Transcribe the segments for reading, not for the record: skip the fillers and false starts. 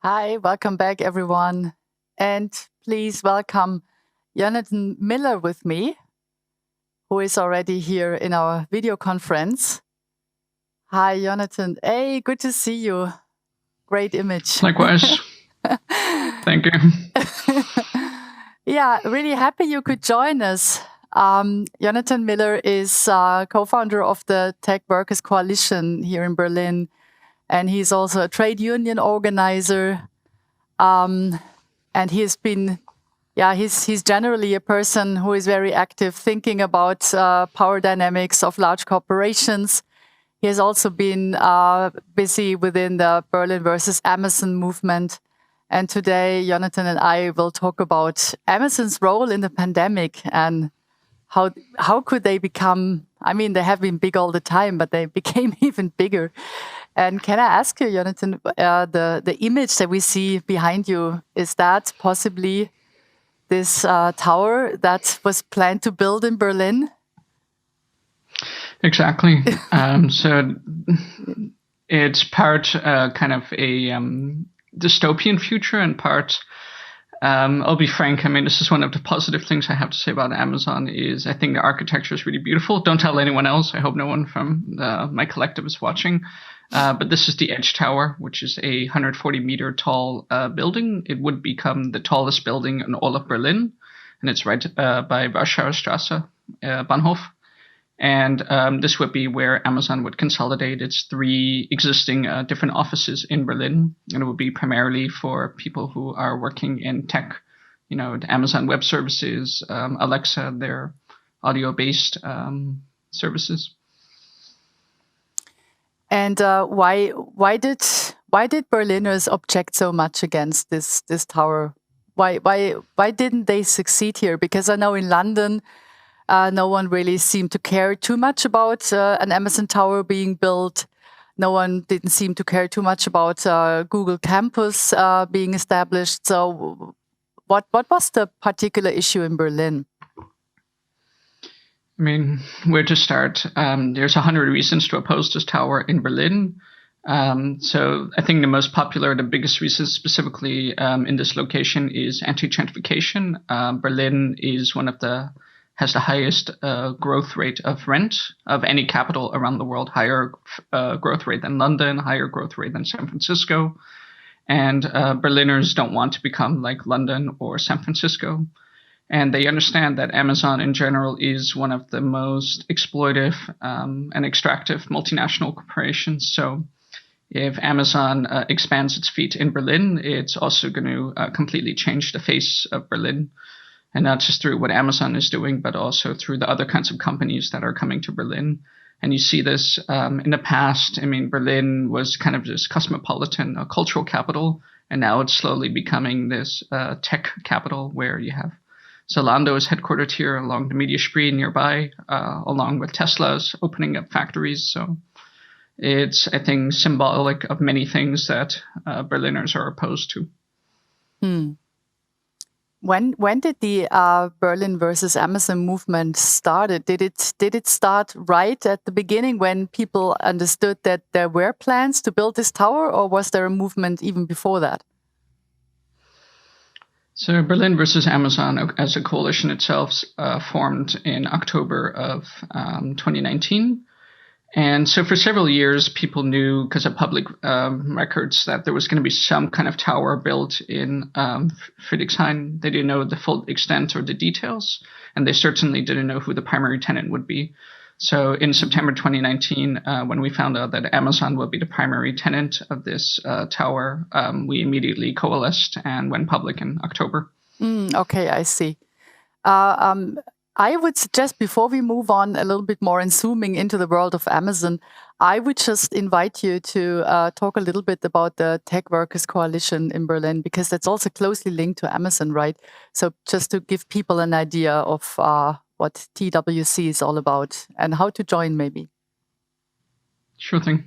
Hi, welcome back, everyone. And please welcome Yonatan Miller with me, who is already here in our video conference. Hi, Yonatan. Hey, good to see you. Great image. Likewise. Thank you. Yeah, really happy you could join us. Yonatan Miller is co-founder of the Tech Workers Coalition here in Berlin, and he's also a trade union organizer. And he's been, he's generally a person who is very active thinking about power dynamics of large corporations. He has also been busy within the Berlin versus Amazon movement. And today, Yonatan and I will talk about Amazon's role in the pandemic and how could they become, I mean, they have been big all the time, but they became even bigger. And can I ask you, Yonatan, the image that we see behind you, is that possibly this tower that was planned to build in Berlin? Exactly. So it's part kind of a dystopian future and part, I'll be frank, I mean, this is one of the positive things I have to say about Amazon is I think the architecture is really beautiful. Don't tell anyone else. I hope no one from my collective is watching. But this is the Edge Tower, which is a 140-meter tall building. It would become the tallest building in all of Berlin. And it's right by Warschauer Straße, Bahnhof. And this would be where Amazon would consolidate its 3 existing different offices in Berlin. And it would be primarily for people who are working in tech, the Amazon Web Services, Alexa, their audio-based services. And why did Berliners object so much against this tower? Why didn't they succeed here? Because I know in London, no one really seemed to care too much about an Amazon tower being built. No one didn't seem to care too much about Google Campus being established. So what was the particular issue in Berlin? I mean, where to start? There's 100 reasons to oppose this tower in Berlin. So I think the most popular, the biggest reason specifically in this location is anti-gentrification. Berlin is has the highest growth rate of rent of any capital around the world, higher growth rate than London, higher growth rate than San Francisco. And Berliners don't want to become like London or San Francisco. And they understand that Amazon in general is one of the most exploitive and extractive multinational corporations. So if Amazon expands its feet in Berlin, it's also going to completely change the face of Berlin. And not just through what Amazon is doing, but also through the other kinds of companies that are coming to Berlin. And you see this in the past. I mean, Berlin was kind of this cosmopolitan cultural capital, and now it's slowly becoming this tech capital where you have Zalando is headquartered here along the Media Spree nearby, along with Tesla's opening up factories. So it's, I think, symbolic of many things that Berliners are opposed to. When did the Berlin versus Amazon movement started? Did it start right at the beginning when people understood that there were plans to build this tower, or was there a movement even before that? So Berlin versus Amazon as a coalition itself formed in October of 2019. And so for several years, people knew because of public records that there was going to be some kind of tower built in Friedrichshain. They didn't know the full extent or the details, and they certainly didn't know who the primary tenant would be. So in September 2019, when we found out that Amazon would be the primary tenant of this tower, we immediately coalesced and went public in October. Okay, I see. I would suggest, before we move on a little bit more and zooming into the world of Amazon, I would just invite you to talk a little bit about the Tech Workers Coalition in Berlin, because that's also closely linked to Amazon, right? So just to give people an idea of what TWC is all about and how to join, maybe. Sure thing.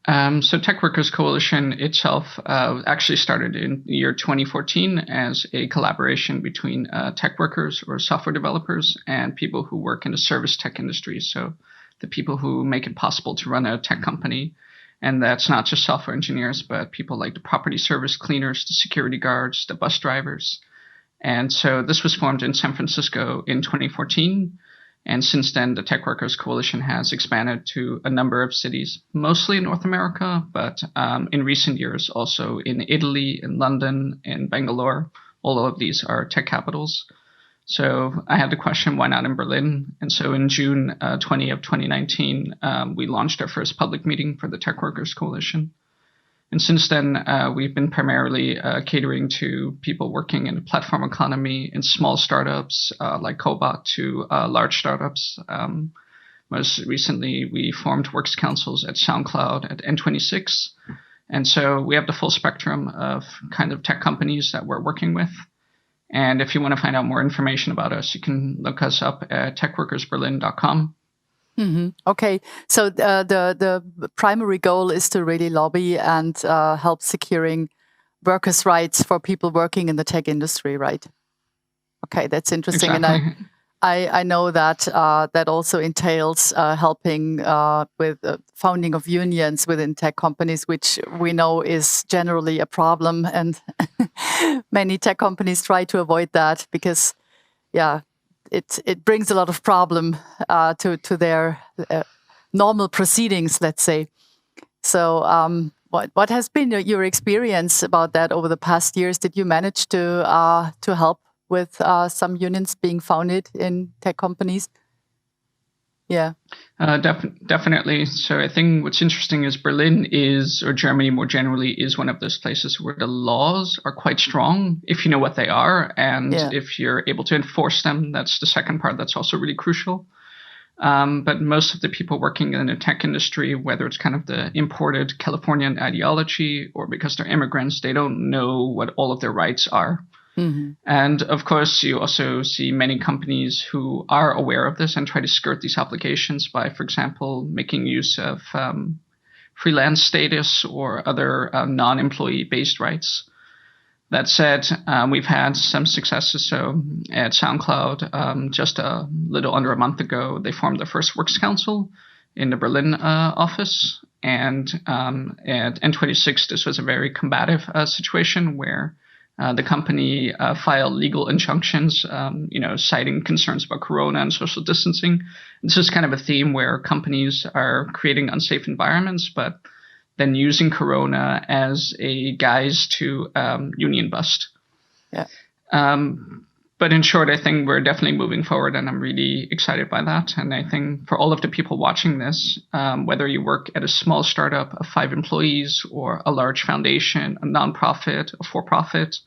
So Tech Workers Coalition itself actually started in the year 2014 as a collaboration between tech workers or software developers and people who work in the service tech industry. So the people who make it possible to run a tech company. And that's not just software engineers, but people like the property service cleaners, the security guards, the bus drivers. And so this was formed in San Francisco in 2014. And since then, the Tech Workers Coalition has expanded to a number of cities, mostly in North America, but in recent years also in Italy, in London, in Bangalore. All of these are tech capitals. So I had the question, why not in Berlin? And so in June 2019, we launched our first public meeting for the Tech Workers Coalition. And since then, we've been primarily catering to people working in the platform economy, in small startups like Cobot, to large startups. Most recently, we formed Works Councils at SoundCloud, at N26. And so we have the full spectrum of kind of tech companies that we're working with. And if you want to find out more information about us, you can look us up at techworkersberlin.com. Mm-hmm. Okay, so the primary goal is to really lobby and help securing workers' rights for people working in the tech industry, right? Okay, that's interesting. Exactly. And I know that that also entails helping with founding of unions within tech companies, which we know is generally a problem. And many tech companies try to avoid that because, yeah, it brings a lot of problem to their normal proceedings, let's say. So what has been your experience about that over the past years? Did you manage to help with some unions being founded in tech companies? Yeah. Definitely. So I think what's interesting is Berlin is, or Germany more generally, is one of those places where the laws are quite strong if you know what they are. And if you're able to enforce them, that's the second part that's also really crucial. But most of the people working in the tech industry, whether it's kind of the imported Californian ideology or because they're immigrants, they don't know what all of their rights are. Mm-hmm. And of course, you also see many companies who are aware of this and try to skirt these obligations by, for example, making use of freelance status or other non-employee based rights. That said, we've had some successes. So at SoundCloud, just a little under a month ago, they formed the first Works Council in the Berlin office. And at N26, this was a very combative situation where the company filed legal injunctions, citing concerns about corona and social distancing. This is kind of a theme where companies are creating unsafe environments, but then using corona as a guise to union bust. Yeah. But in short, I think we're definitely moving forward, and I'm really excited by that. And I think for all of the people watching this, whether you work at a small startup of 5 employees or a large foundation, a nonprofit, a for-profit,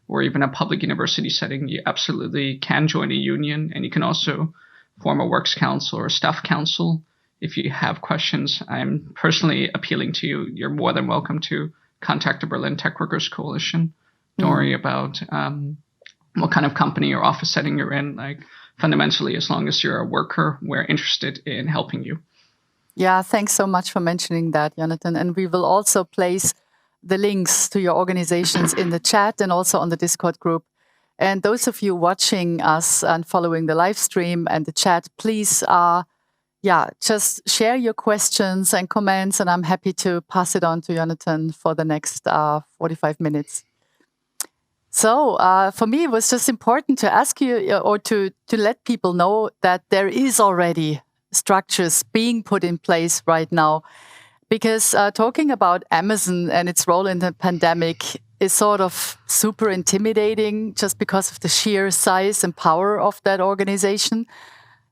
or even a public university setting, you absolutely can join a union. And you can also form a works council or a staff council. If you have questions, I'm personally appealing to you. You're more than welcome to contact the Berlin Tech Workers Coalition. Don't worry about what kind of company or office setting you're in. Like, fundamentally, as long as you're a worker, we're interested in helping you. Yeah, thanks so much for mentioning that, Yonatan. And we will also place the links to your organizations in the chat and also on the Discord group. And those of you watching us and following the live stream and the chat, please, just share your questions and comments, and I'm happy to pass it on to Yonatan for the next 45 minutes. So for me, it was just important to ask you or to let people know that there is already structures being put in place right now. Because talking about Amazon and its role in the pandemic is sort of super intimidating just because of the sheer size and power of that organization.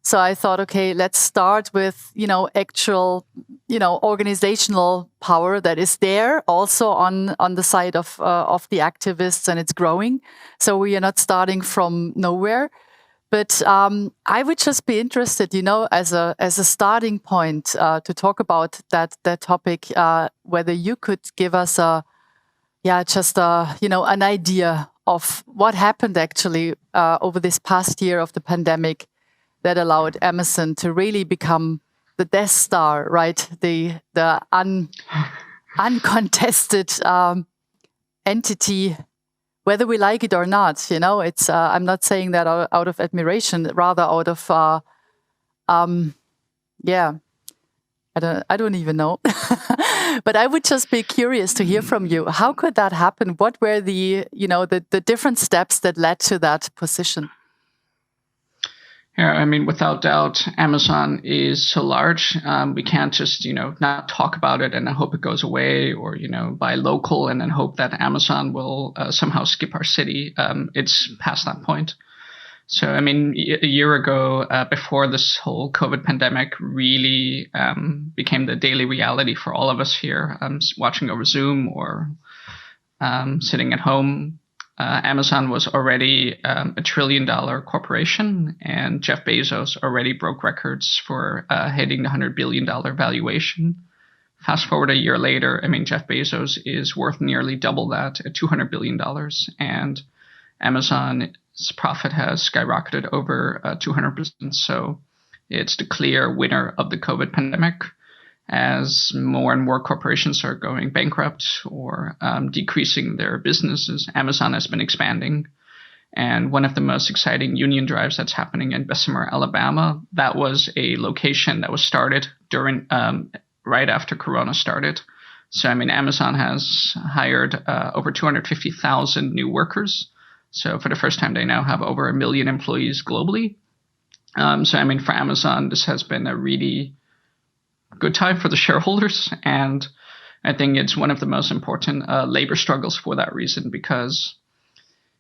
So I thought, okay, let's start with, actual, organizational power that is there also on the side of the activists, and it's growing. So we are not starting from nowhere. But I would just be interested, as a starting point to talk about that topic, whether you could give us an idea of what happened actually over this past year of the pandemic that allowed Amazon to really become the Death Star, right? The uncontested entity. Whether we like it or not, it's. I'm not saying that out of admiration, rather out of, I don't even know. But I would just be curious to hear from you. How could that happen? What were the different steps that led to that position? Yeah, I mean, without doubt, Amazon is so large. We can't just, not talk about it and then hope it goes away, or, buy local and then hope that Amazon will somehow skip our city. It's past that point. So, I mean, a year ago, before this whole COVID pandemic really became the daily reality for all of us here, watching over Zoom or sitting at home, Amazon was already a $1 trillion corporation, and Jeff Bezos already broke records for hitting the $100 billion valuation. Fast forward a year later, I mean, Jeff Bezos is worth nearly double that at $200 billion, and Amazon's profit has skyrocketed over 200%. So it's the clear winner of the COVID pandemic. As more and more corporations are going bankrupt or decreasing their businesses, Amazon has been expanding. And one of the most exciting union drives that's happening in Bessemer, Alabama, that was a location that was started during right after Corona started. So, I mean, Amazon has hired over 250,000 new workers. So for the first time, they now have over 1 million employees globally. So, I mean, for Amazon, this has been a really good time for the shareholders. And I think it's one of the most important labor struggles for that reason, because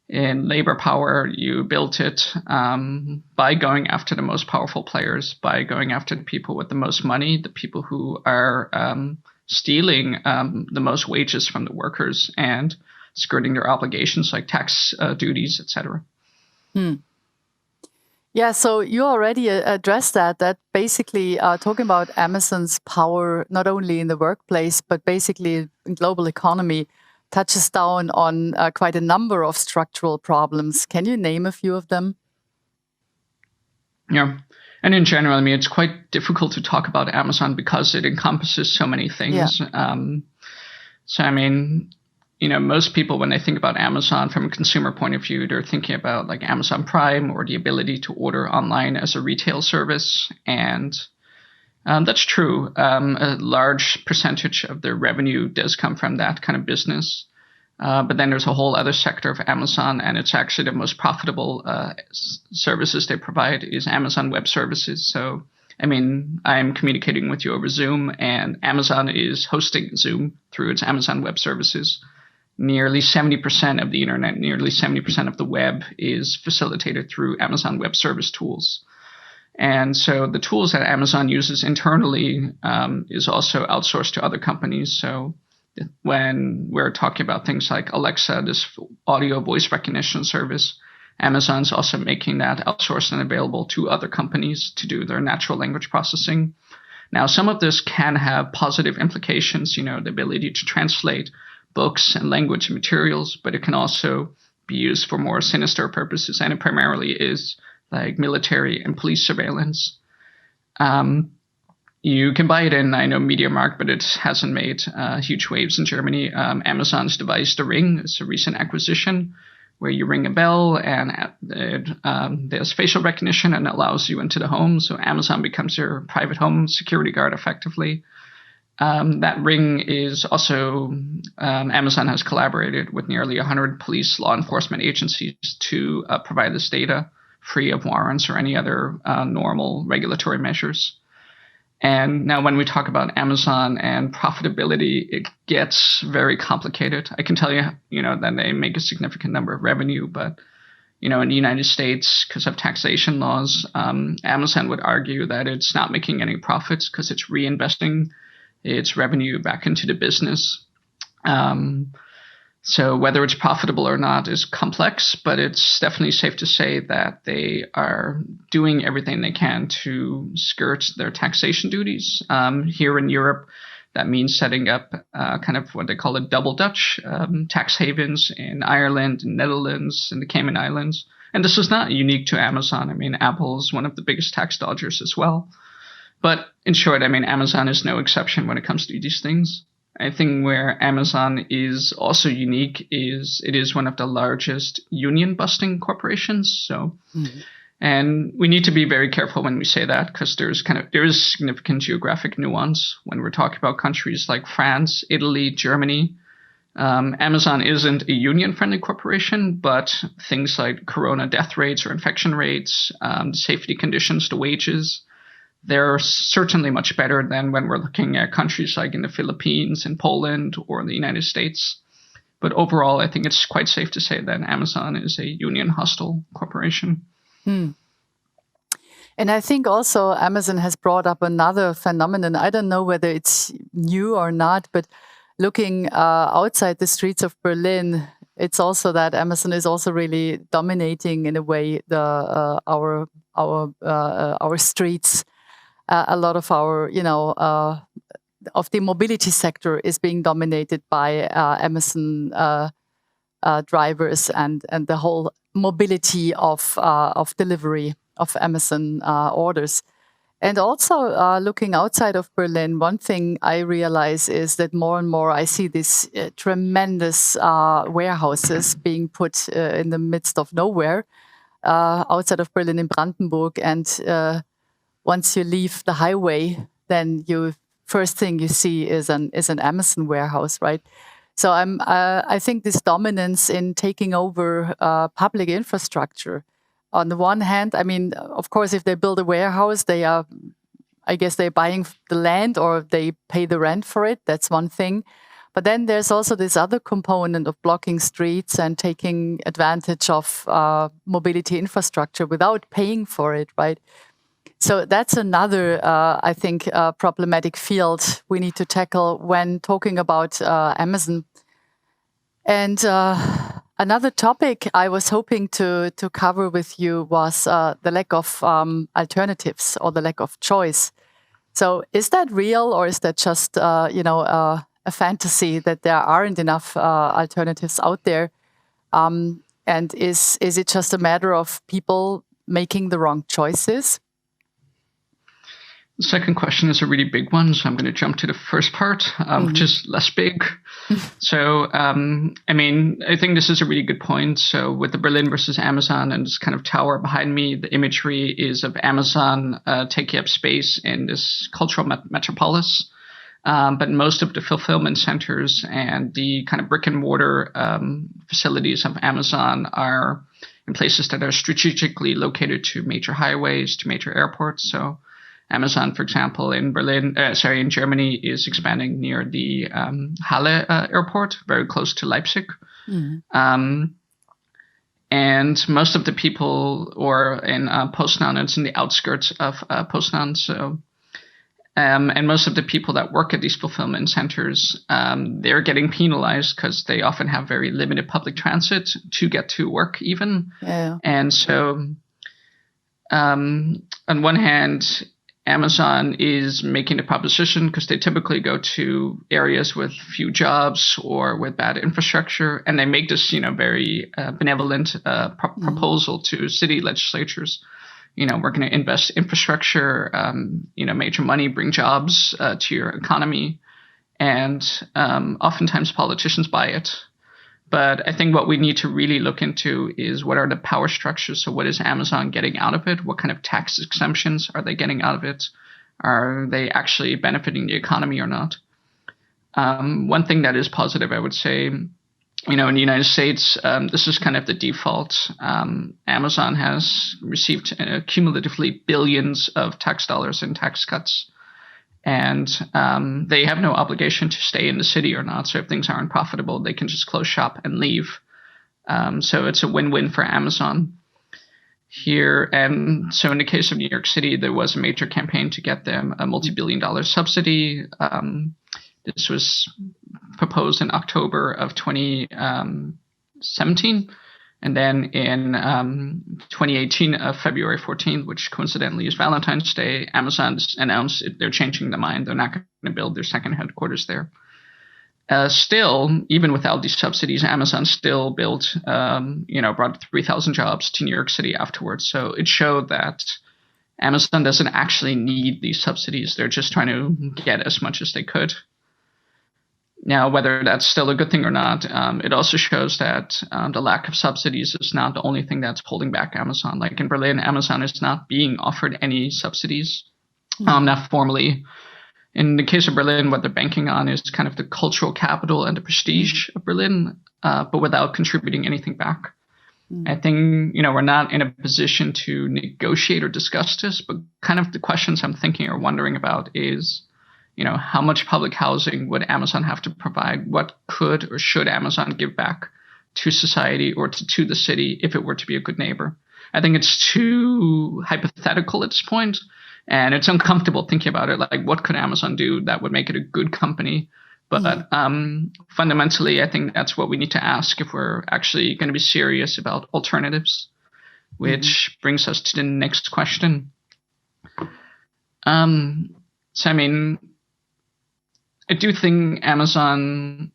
in labor power, you built it by going after the most powerful players, by going after the people with the most money, the people who are stealing the most wages from the workers and skirting their obligations like tax duties, etc. Yeah, so you already addressed that basically talking about Amazon's power, not only in the workplace, but basically in global economy, touches down on quite a number of structural problems. Can you name a few of them? Yeah. And in general, I mean, it's quite difficult to talk about Amazon because it encompasses so many things. Yeah. So, I mean, most people, when they think about Amazon from a consumer point of view, they're thinking about like Amazon Prime or the ability to order online as a retail service. And that's true. A large percentage of their revenue does come from that kind of business. But then there's a whole other sector of Amazon, and it's actually the most profitable services they provide is Amazon Web Services. So, I mean, I'm communicating with you over Zoom, and Amazon is hosting Zoom through its Amazon Web Services. Nearly 70% of the internet, nearly 70% of the web is facilitated through Amazon Web Service tools. And so the tools that Amazon uses internally is also outsourced to other companies. So when we're talking about things like Alexa, this audio voice recognition service, Amazon's also making that outsourced and available to other companies to do their natural language processing. Now, some of this can have positive implications, the ability to translate books and language and materials, but it can also be used for more sinister purposes, and it primarily is like military and police surveillance. You can buy it in, I know, MediaMarkt, but it hasn't made huge waves in Germany. Amazon's device, The Ring, is a recent acquisition where you ring a bell and there's facial recognition and allows you into the home. So Amazon becomes your private home security guard effectively. That Ring is also, Amazon has collaborated with nearly 100 police law enforcement agencies to provide this data free of warrants or any other normal regulatory measures. And now when we talk about Amazon and profitability, it gets very complicated. I can tell you, that they make a significant number of revenue, but, in the United States, because of taxation laws, Amazon would argue that it's not making any profits because it's reinvesting its revenue back into the business. So whether it's profitable or not is complex, but it's definitely safe to say that they are doing everything they can to skirt their taxation duties. Here in Europe, that means setting up kind of what they call a double Dutch tax havens in Ireland, and Netherlands, and the Cayman Islands. And this is not unique to Amazon. I mean, Apple is one of the biggest tax dodgers as well. But in short, I mean, Amazon is no exception when it comes to these things. I think where Amazon is also unique is it is one of the largest union-busting corporations. So And we need to be very careful when we say that, because there is significant geographic nuance when we're talking about countries like France, Italy, Germany. Amazon isn't a union-friendly corporation, but things like corona death rates or infection rates, the safety conditions, the wages, they're certainly much better than when we're looking at countries like in the Philippines and Poland or the United States. But overall, I think it's quite safe to say that Amazon is a union-hostile corporation. And I think also Amazon has brought up another phenomenon. I don't know whether it's new or not, but looking outside the streets of Berlin, it's also that Amazon is also really dominating in a way our streets. A lot of our, of the mobility sector is being dominated by Amazon drivers and the whole mobility of delivery of Amazon orders. And also looking outside of Berlin, one thing I realize is that more and more I see these tremendous warehouses being put in the midst of nowhere outside of Berlin in Brandenburg. And once you leave the highway, then first thing you see is an Amazon warehouse, right? So I think this dominance in taking over public infrastructure. On the one hand, I mean, of course, if they build a warehouse, I guess they're buying the land or they pay the rent for it. That's one thing. But then there's also this other component of blocking streets and taking advantage of mobility infrastructure without paying for it, right? So that's another, I think, problematic field we need to tackle when talking about Amazon. And another topic I was hoping to cover with you was the lack of alternatives or the lack of choice. So is that real, or is that just a fantasy that there aren't enough alternatives out there? And is it just a matter of people making the wrong choices? The second question is a really big one, so I'm going to jump to the first part, which is less big. So, I think this is a really good point. So with the Berlin versus Amazon and this kind of tower behind me, the imagery is of Amazon taking up space in this cultural metropolis. But most of the fulfillment centers and the kind of brick and mortar facilities of Amazon are in places that are strategically located to major highways, to major airports. So Amazon, for example, in Germany, is expanding near the Halle airport, very close to Leipzig. And most of the people, or in Poznan, it's in the outskirts of Poznan. So, and most of the people that work at these fulfillment centers, they're getting penalized because they often have very limited public transit to get to work even. Yeah. And so, on one hand, Amazon is making a proposition because they typically go to areas with few jobs or with bad infrastructure, and they make this, very benevolent proposal to city legislatures. We're going to invest infrastructure, major money, bring jobs to your economy, and oftentimes politicians buy it. But I think what we need to really look into is what are the power structures. So what is Amazon getting out of it? What kind of tax exemptions are they getting out of it? Are they actually benefiting the economy or not? One thing that is positive, I would say, in the United States, this is kind of the default. Amazon has received cumulatively billions of tax dollars in tax cuts. And they have no obligation to stay in the city or not. So if things aren't profitable, they can just close shop and leave. So it's a win-win for Amazon here. And so in the case of New York City, there was a major campaign to get them a multi-billion-dollar subsidy. This was proposed in October of 2017. And then in 2018, February 14th, which coincidentally is Valentine's Day, Amazon announced they're changing their mind. They're not going to build their second headquarters there. Still, even without these subsidies, Amazon still built, brought 3,000 jobs to New York City afterwards. So it showed that Amazon doesn't actually need these subsidies. They're just trying to get as much as they could. Now, whether that's still a good thing or not, it also shows that the lack of subsidies is not the only thing that's holding back Amazon. Like in Berlin, Amazon is not being offered any subsidies, not formally. In the case of Berlin, what they're banking on is kind of the cultural capital and the prestige of Berlin, but without contributing anything back. I think, we're not in a position to negotiate or discuss this, but kind of the questions I'm thinking or wondering about is, how much public housing would Amazon have to provide? What could or should Amazon give back to society or to the city if it were to be a good neighbor? I think it's too hypothetical at this point, and it's uncomfortable thinking about it. Like, what could Amazon do that would make it a good company? But fundamentally, I think that's what we need to ask if we're actually going to be serious about alternatives, which brings us to the next question. So, I mean, I do think Amazon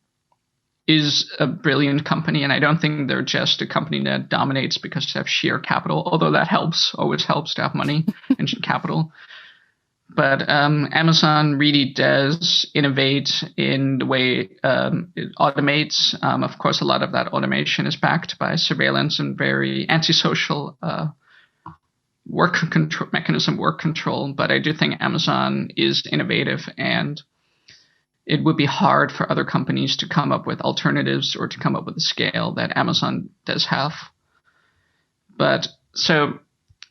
is a brilliant company, and I don't think they're just a company that dominates because they have sheer capital, although that always helps to have money and capital. But Amazon really does innovate in the way it automates. Of course, a lot of that automation is backed by surveillance and very antisocial work control. But I do think Amazon is innovative, and it would be hard for other companies to come up with alternatives or to come up with a scale that Amazon does have. But so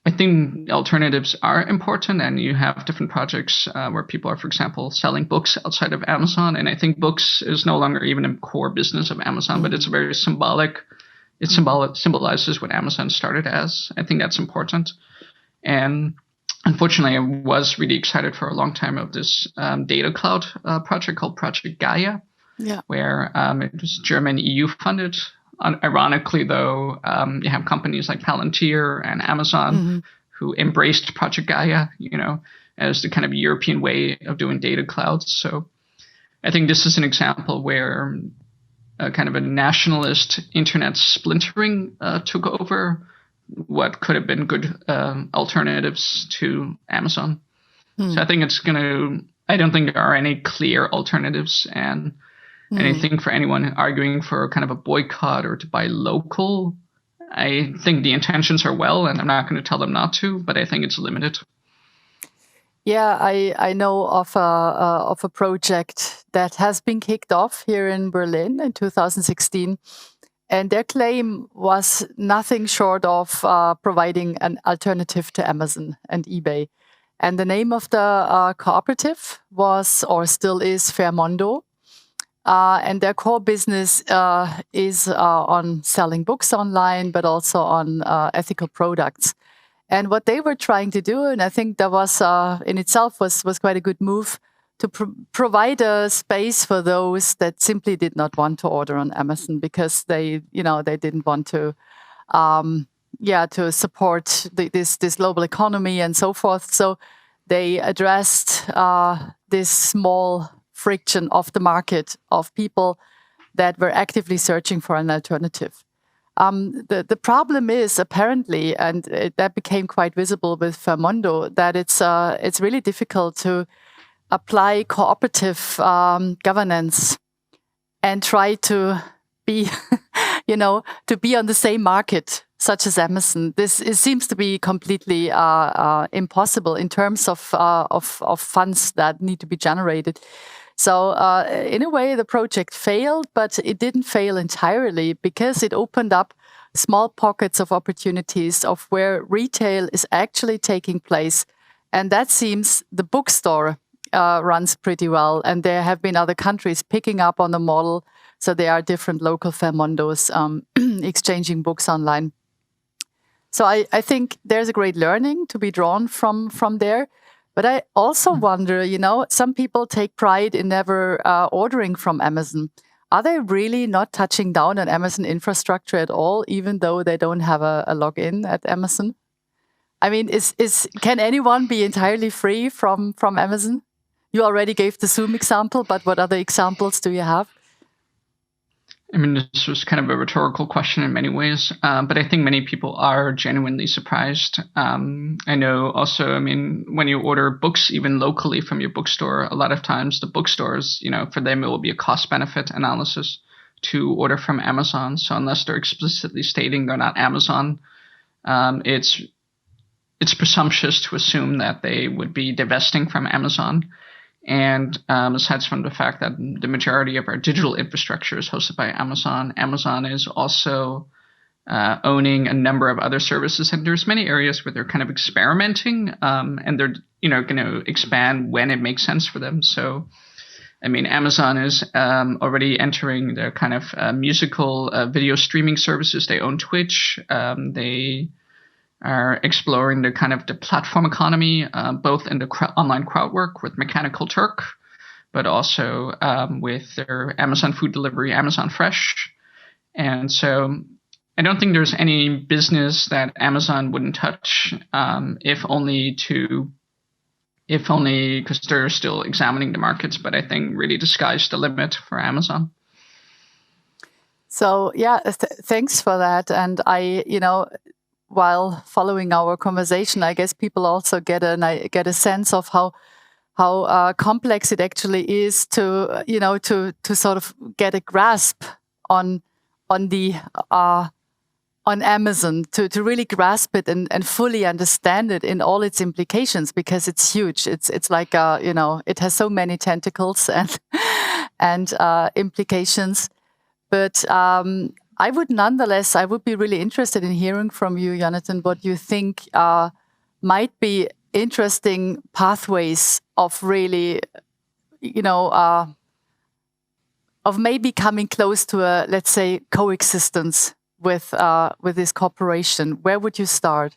I think alternatives are important, and you have different projects where people are, for example, selling books outside of Amazon. And I think books is no longer even a core business of Amazon, but it's very symbolic. It symbolizes what Amazon started as. I think that's important. And unfortunately, I was really excited for a long time of this data cloud project called Project Gaia, where it was German EU funded. Ironically, though, you have companies like Palantir and Amazon who embraced Project Gaia, as the kind of European way of doing data clouds. So I think this is an example where kind of a nationalist internet splintering took over what could have been good alternatives to Amazon. So I think I don't think there are any clear alternatives, and anything for anyone arguing for kind of a boycott or to buy local. I think the intentions are well, and I'm not going to tell them not to, but I think it's limited. Yeah, I know of a project that has been kicked off here in Berlin in 2016, and their claim was nothing short of providing an alternative to Amazon and eBay. And the name of the cooperative was, or still is, Fairmondo. And their core business is on selling books online, but also on ethical products. And what they were trying to do, and I think that was in itself was quite a good move, to provide a space for those that simply did not want to order on Amazon because they didn't want to, to support this global economy and so forth. So they addressed this small friction of the market of people that were actively searching for an alternative. The problem is apparently, and that became quite visible with Fairmondo, that it's really difficult to apply cooperative governance and try to be, to be on the same market, such as Amazon. It seems to be completely impossible in terms of funds that need to be generated. So in a way, the project failed, but it didn't fail entirely because it opened up small pockets of opportunities of where retail is actually taking place. And that seems the bookstore runs pretty well. And there have been other countries picking up on the model. So there are different local Fairmondos exchanging books online. So I think there's a great learning to be drawn from there. But I also wonder, some people take pride in never ordering from Amazon. Are they really not touching down on Amazon infrastructure at all, even though they don't have a login at Amazon? I mean, can anyone be entirely free from Amazon? You already gave the Zoom example, but what other examples do you have? I mean, this was kind of a rhetorical question in many ways, but I think many people are genuinely surprised. I know also, I mean, when you order books, even locally from your bookstore, a lot of times the bookstores, for them, it will be a cost-benefit analysis to order from Amazon. So unless they're explicitly stating they're not Amazon, it's presumptuous to assume that they would be divesting from Amazon. And aside from the fact that the majority of our digital infrastructure is hosted by Amazon, Amazon is also owning a number of other services. And there's many areas where they're kind of experimenting, and they're going to expand when it makes sense for them. So, I mean, Amazon is already entering the kind of musical video streaming services. They own Twitch. They are exploring the kind of the platform economy, both in the online crowd work with Mechanical Turk, but also with their Amazon food delivery, Amazon Fresh. And so I don't think there's any business that Amazon wouldn't touch, if only because they're still examining the markets, but I think really the sky's the limit for Amazon. So yeah, thanks for that. And while following our conversation, I guess people also get a sense of how complex it actually is to sort of get a grasp on Amazon, to really grasp it and fully understand it in all its implications, because it's huge. It's like it has so many tentacles and implications. But I would be really interested in hearing from you, Yonatan, what you think might be interesting pathways of really, of maybe coming close to a, let's say, coexistence with this cooperation. Where would you start?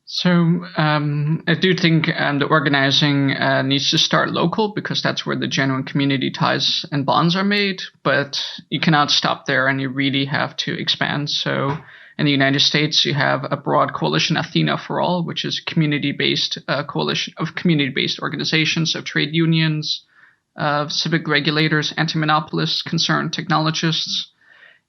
So I do think the organizing needs to start local, because that's where the genuine community ties and bonds are made. But you cannot stop there, and you really have to expand. So in the United States, you have a broad coalition, Athena for All, which is a community-based coalition of community-based organizations, of trade unions, of civic regulators, anti-monopolists, concerned technologists.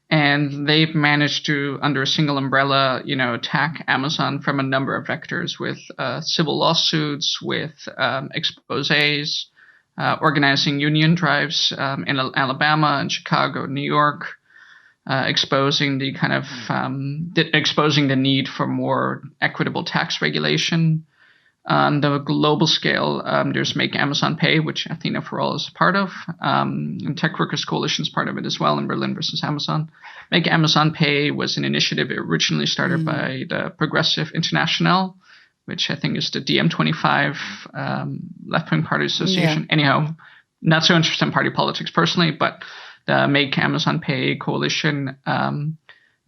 And they've managed to, under a single umbrella, attack Amazon from a number of vectors, with civil lawsuits, with exposés, organizing union drives in Alabama and Chicago, New York, exposing the kind of exposing the need for more equitable tax regulation. On the global scale, there's Make Amazon Pay, which Athena for All is part of, and Tech Workers Coalition is part of it as well, in Berlin versus Amazon. Make Amazon Pay was an initiative originally started by the Progressive International, which I think is the DM25 left-wing party association. Yeah. Anyhow, not so interested in party politics personally, but the Make Amazon Pay coalition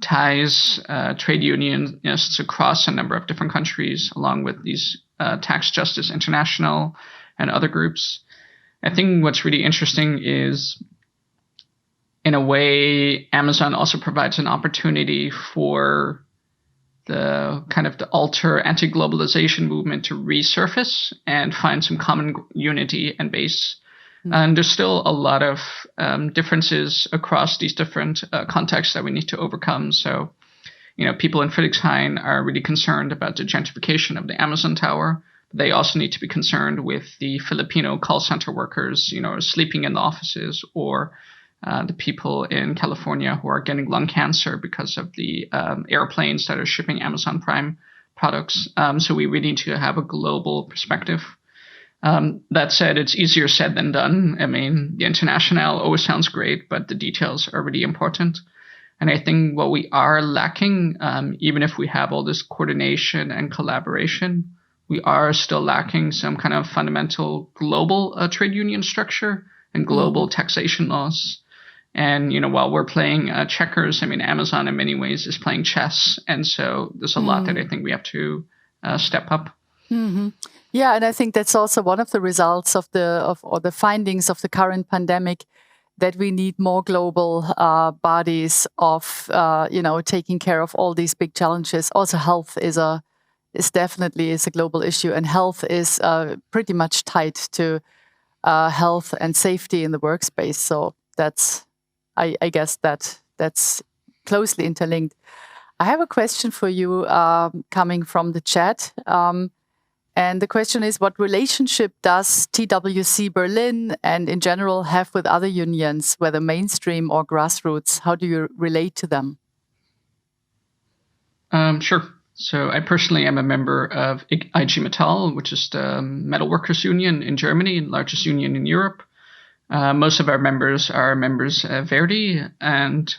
ties trade unionists across a number of different countries, along with these Tax Justice International and other groups. I think what's really interesting is, in a way, Amazon also provides an opportunity for the kind of the alter anti-globalization movement to resurface and find some common unity and base. And there's still a lot of differences across these different contexts that we need to overcome. So, people in Friedrichshain are really concerned about the gentrification of the Amazon Tower. They also need to be concerned with the Filipino call center workers, sleeping in the offices, or the people in California who are getting lung cancer because of the airplanes that are shipping Amazon Prime products. So we really need to have a global perspective. That said, it's easier said than done. I mean, the international always sounds great, but the details are really important. And I think what we are lacking, even if we have all this coordination and collaboration, we are still lacking some kind of fundamental global trade union structure and global taxation laws. And, while we're playing checkers, I mean, Amazon in many ways is playing chess. And so there's a lot that I think we have to step up. Mm-hmm. Yeah, and I think that's also one of the results of the findings of the current pandemic, that we need more global bodies of taking care of all these big challenges. Also, health is definitely a global issue, and health is pretty much tied to health and safety in the workspace. So I guess that's closely interlinked. I have a question for you coming from the chat. And the question is, what relationship does TWC Berlin and in general have with other unions, whether mainstream or grassroots? How do you relate to them? Sure. So I personally am a member of IG Metall, which is the metal workers union in Germany, largest union in Europe. Most of our members are members of Verdi, and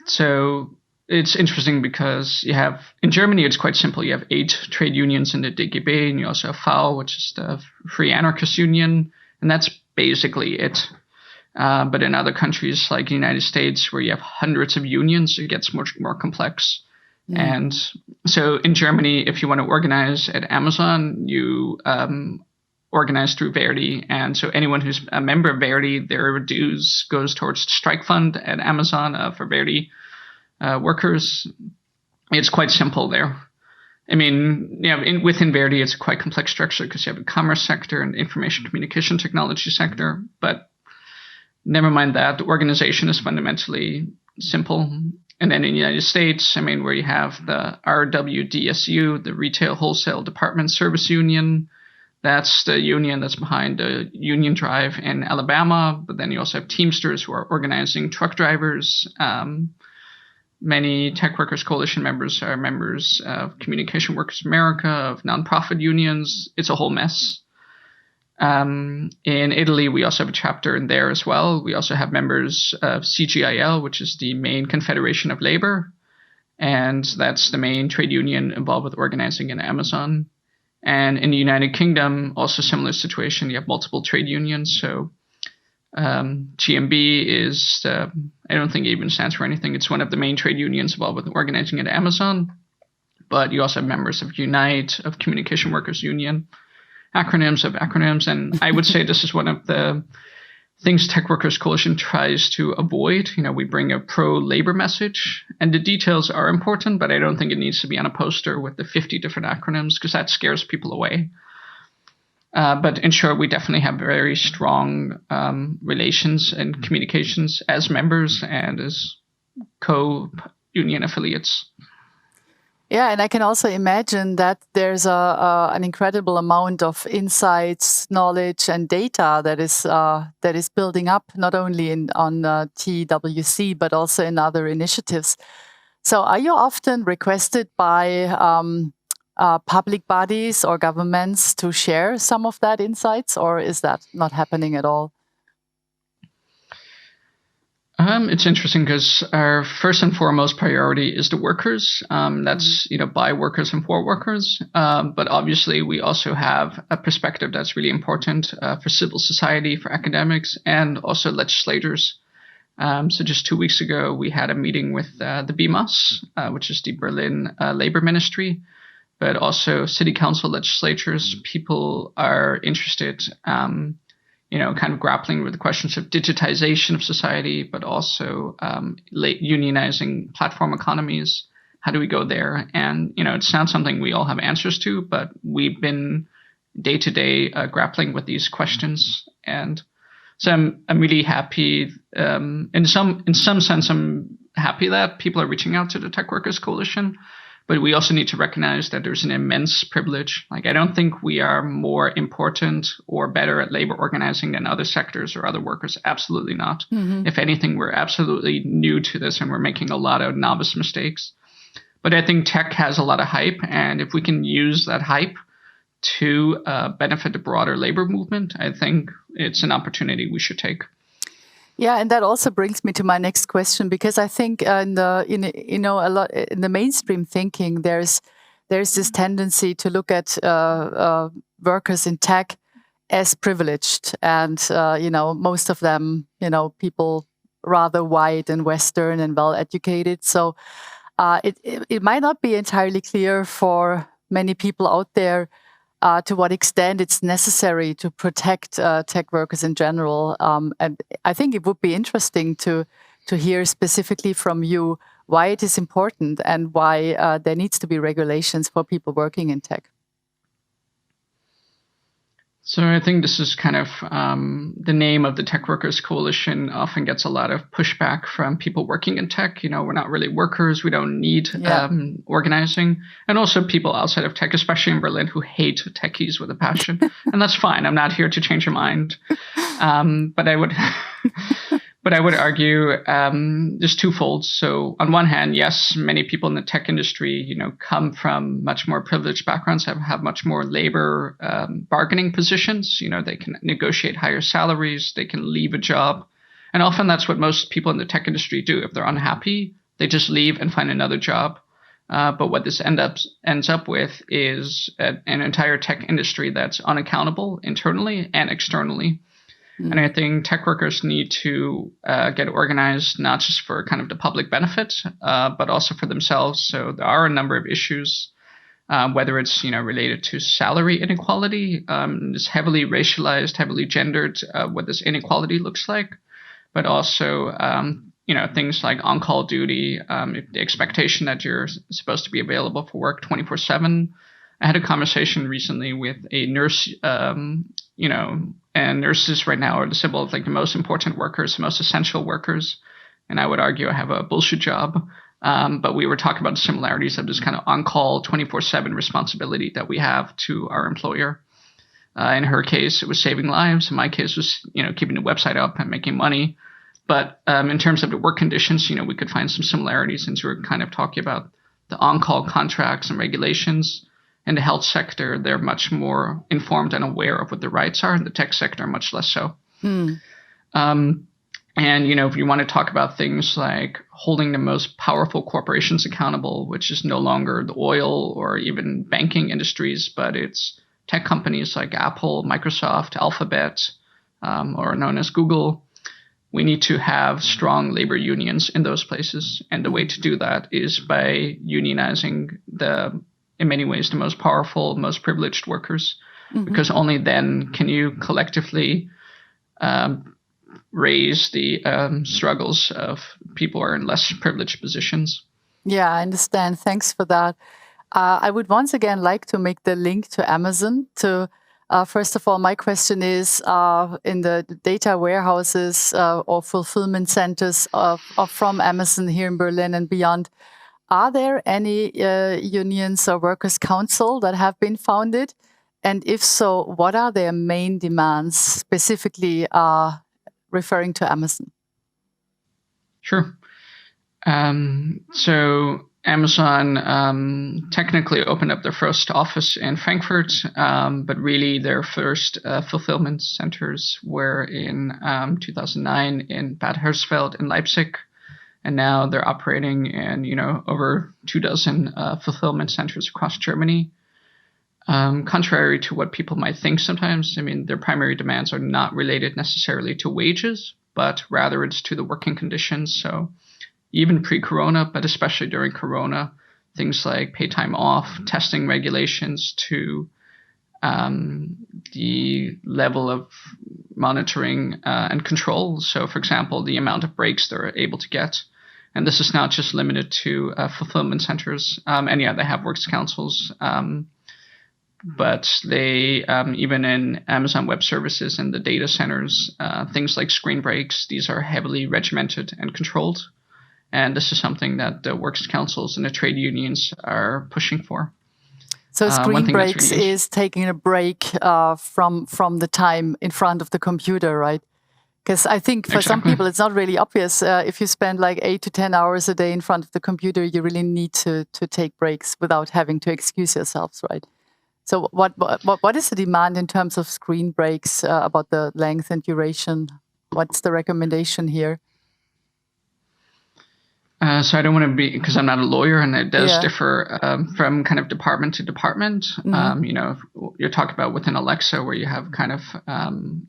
so it's interesting because you have, in Germany, it's quite simple. You have 8 trade unions in the DGB, and you also have FAU, which is the Free Anarchist Union, and that's basically it. But in other countries like the United States, where you have hundreds of unions, it gets much more complex. Mm. And so in Germany, if you want to organize at Amazon, you organize through Verdi. And so anyone who's a member of Verdi, their dues goes towards the strike fund at Amazon for Verdi workers. It's quite simple there. I mean, within Verdi, it's a quite complex structure because you have a commerce sector and information communication technology sector. But never mind that, the organization is fundamentally simple. And then in the United States, where you have the RWDSU, the Retail Wholesale Department Service Union, that's the union that's behind the union drive in Alabama. But then you also have Teamsters, who are organizing truck drivers. Many Tech Workers Coalition members are members of Communication Workers America, of nonprofit unions. It's a whole mess. In Italy, we also have a chapter in there as well. We also have members of CGIL, which is the main Confederation of Labor. And that's the main trade union involved with organizing in Amazon. And in the United Kingdom, also similar situation. You have multiple trade unions. So GMB is, I don't think it even stands for anything. It's one of the main trade unions involved with organizing at Amazon. But you also have members of Unite, of Communication Workers Union, acronyms of acronyms. And I would say this is one of the things Tech Workers Coalition tries to avoid. We bring a pro-labor message, and the details are important, but I don't think it needs to be on a poster with the 50 different acronyms, because that scares people away. But in short, we definitely have very strong relations and communications as members and as co-union affiliates. Yeah, and I can also imagine that there's an incredible amount of insights, knowledge, and data that is building up not only on TWC but also in other initiatives. So, are you often requested by public bodies or governments to share some of that insights, or is that not happening at all? It's interesting because our first and foremost priority is the workers. That's, by workers and for workers. But obviously, we also have a perspective that's really important for civil society, for academics, and also legislators. So just 2 weeks ago, we had a meeting with the BMAS, which is the Berlin Labor Ministry, but also city council legislatures. People are interested kind of grappling with the questions of digitization of society, but also unionizing platform economies. How do we go there? And, it's not something we all have answers to, but we've been day to day grappling with these questions. And so I'm really happy. In some sense, I'm happy that people are reaching out to the Tech Workers Coalition. But we also need to recognize that there's an immense privilege. I don't think we are more important or better at labor organizing than other sectors or other workers. Absolutely not. Mm-hmm. If anything, we're absolutely new to this and we're making a lot of novice mistakes. But I think tech has a lot of hype. And if we can use that hype to benefit the broader labor movement, I think it's an opportunity we should take. Yeah, and that also brings me to my next question, because I think a lot in the mainstream thinking, there's this tendency to look at workers in tech as privileged, and most of them, people rather white and Western and well educated. So it might not be entirely clear for many people out there to what extent it's necessary to protect tech workers in general. And I think it would be interesting to hear specifically from you why it is important and why there needs to be regulations for people working in tech. So I think this is kind of the name of the Tech Workers Coalition often gets a lot of pushback from people working in tech. We're not really workers. We don't need organizing. And also people outside of tech, especially in Berlin, who hate techies with a passion. And that's fine. I'm not here to change your mind. But I would... But I would argue there's twofold. So on one hand, yes, many people in the tech industry, come from much more privileged backgrounds, have much more labor bargaining positions. They can negotiate higher salaries, they can leave a job. And often that's what most people in the tech industry do. If they're unhappy, they just leave and find another job. But what this ends up with is an entire tech industry that's unaccountable internally and externally. And I think tech workers need to get organized, not just for kind of the public benefit, but also for themselves. So there are a number of issues, whether it's related to salary inequality, it's heavily racialized, heavily gendered, what this inequality looks like, but also things like on-call duty, the expectation that you're supposed to be available for work 24/7. I had a conversation recently with a nurse, and nurses right now are the symbol of like the most important workers, the most essential workers. And I would argue I have a bullshit job. But we were talking about the similarities of this kind of on-call 24/7 responsibility that we have to our employer. In her case, it was saving lives. In my case, it was, keeping the website up and making money. But in terms of the work conditions, we could find some similarities since we're kind of talking about the on-call contracts and regulations. In the health sector, they're much more informed and aware of what the rights are. In the tech sector, much less so. And, if you want to talk about things like holding the most powerful corporations accountable, which is no longer the oil or even banking industries, but it's tech companies like Apple, Microsoft, Alphabet, or known as Google, we need to have strong labor unions in those places. And the way to do that is by unionizing in many ways, the most powerful, most privileged workers, because only then can you collectively raise the struggles of people who are in less privileged positions. Yeah, I understand. Thanks for that. I would once again like to make the link to Amazon. First of all, my question is, in the data warehouses or fulfillment centers from Amazon here in Berlin and beyond, are there any unions or workers' council that have been founded? And if so, what are their main demands, specifically referring to Amazon? Sure. So Amazon technically opened up their first office in Frankfurt, but really their first fulfillment centers were in 2009 in Bad Hersfeld in Leipzig. And now they're operating in, over 24 fulfillment centers across Germany. Contrary to what people might think sometimes, their primary demands are not related necessarily to wages, but rather it's to the working conditions. So even pre-corona, but especially during corona, things like pay time off, testing regulations, to the level of monitoring and control. So, for example, the amount of breaks they're able to get. And this is not just limited to fulfillment centers. They have works councils. But they, even in Amazon Web Services and the data centers, things like screen breaks, these are heavily regimented and controlled. And this is something that the works councils and the trade unions are pushing for. So screen breaks is taking a break from the time in front of the computer, right? Because I think for some people, it's not really obvious. If you spend like 8 to 10 hours a day in front of the computer, you really need to take breaks without having to excuse yourselves, right? So what is the demand in terms of screen breaks, about the length and duration? What's the recommendation here? So I don't want to be, because I'm not a lawyer, and it does differ from kind of department to department. You're talking about within Alexa, where you have kind of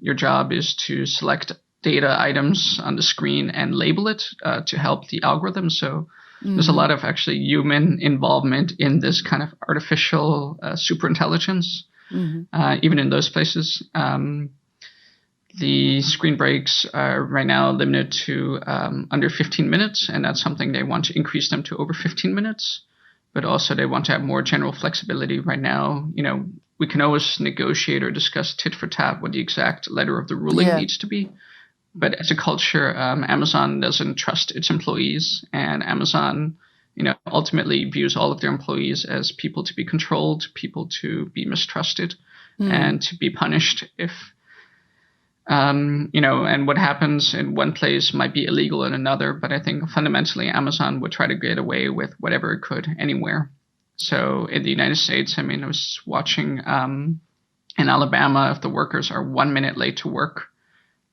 your job is to select data items on the screen and label it to help the algorithm. So there's a lot of actually human involvement in this kind of artificial superintelligence, even in those places. The screen breaks are right now limited to under 15 minutes, and that's something they want to increase them to over 15 minutes. But also they want to have more general flexibility. Right now, we can always negotiate or discuss tit for tat what the exact letter of the ruling needs to be. But as a culture, Amazon doesn't trust its employees, and Amazon, ultimately views all of their employees as people to be controlled, people to be mistrusted, and to be punished if, and what happens in one place might be illegal in another. But I think fundamentally Amazon would try to get away with whatever it could anywhere. So in the United States, I was watching in Alabama, if the workers are 1 minute late to work,